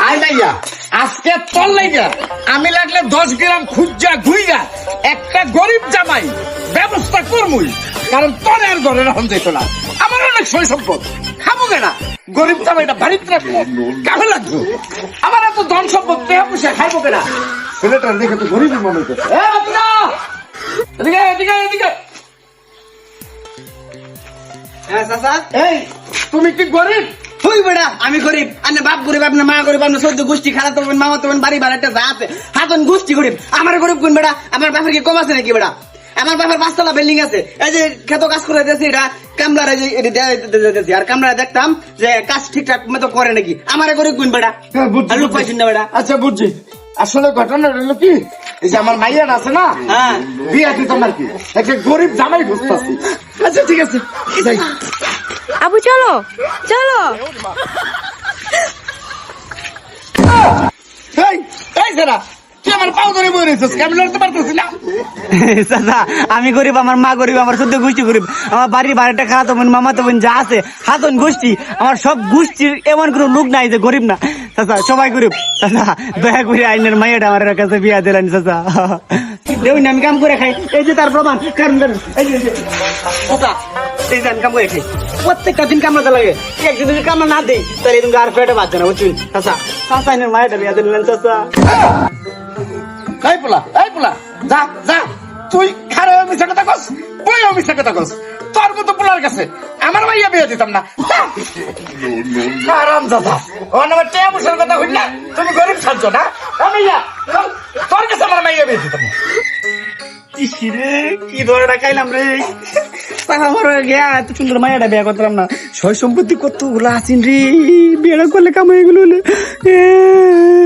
আয় নাইয়া আজকে তোর লাইগা আমি লাগলে 10 গ্রাম খুঁজা ঘুইগা একটা গরিব জামাই ব্যবস্থা করমুই, কারণ তোর আর ঘরে রাখুন যেত না। আমার অনেক সয় সম্পদ, খাবো কেনা গরিব জামাইটা বাড়িতে রাখবো, কামে লাগবো। আমার এত ধন সম্পদ পেয়ে পুষে খাইবো কেনা। ছেলেটার দেখে তো গরিবের মনে হচ্ছে। এদিকে এদিকে এদিকে। হ্যাঁ চাচা, এই তুমি কি গরিব? তুই বেড়া আমি গরিব, আনে বাপ গরিব, আপনার মা গরিব, আপনার সদ্য গোষ্ঠী খারাপ তবেন, মামা তবেন, বাড়ি ভাড়াটা যা আছে হাতন গোষ্ঠী গরিব। আমার গরিব কোন বেড়া? আমার বাপের কি কম আছে নাকি বেড়া? আমার বাপের 5 তলা বিল্ডিং আছে, এই যে খেত কাজ করে দিয়েছি, এটা কামলার আর কামলা দেখতাম যে কাজ ঠিকঠাক মতো করে নাকি। আমার গরিব কোন বেড়া? লোক পাইছেন না বেড়া? আচ্ছা বুঝছি, আসলে ঘটনা হলো কি, এই যে আমার মাইয়ার আছে না, হ্যাঁ বিয়া দিতাম আর কি, একটা গরিব জামাই বুঝতেছি। আচ্ছা ঠিক আছে যাই। আবু চলো চলো। এই এই সেরা তুই আমার পাও ধরে বই রয়েছিস, কেমন লড়তে পারতেছি না। চাচা আমি গরিব, আমার মা গরিব, আমার সদ্য গোষ্ঠী গরিব, আমার বাড়ির ভাড়াটা খারাপ তবেন, মামা তবেন যা আছে হাতন গোষ্ঠী, আমার সব গোষ্ঠীর এমন কোনো লোক নাই যে গরিব না। চাচা সবাই গরিব। চাচা দয়া করে আইনের মাইয়াটা আমার কাছে বিয়া দিলেন চাচা। দেখুন আমি কাম করে খাই, এই যে তার প্রমাণ। কারণ এই যে চাচা, এই যে আমি কাম করে খাই, প্রত্যেকটা দিন কামড়াতে লাগে, একদিন যদি কামড়া না দেই তাহলে তুমি আর পেটে বাঁচছে না, বুঝছেন চাচা। চাচা আইনের মাইয়াটা বিয়া দিলেন চাচা। এই পোলা যা যা, তুই খারে মিশা কথা কস, বইও মিশা কথা কস। তোর মতো পোলার কাছে আমার মাইয়া বিয়ে দিতাম না। আরাম দাদা আমার টেয়া বসার কথা হইল না, তুমি গরিব সাজ না। মাইয়া তোর কাছে আমার মাইয়া বিয়ে দিতাম না। ইসিরে কি ধরে খাইলাম রে, টাকা মরে গিয়া এত সুন্দর মাইয়াটা বিয়া করতাম না। সয় সম্পত্তি কতগুলো আছেন রে, বিয়েটা করলে কামাই গুলো হলে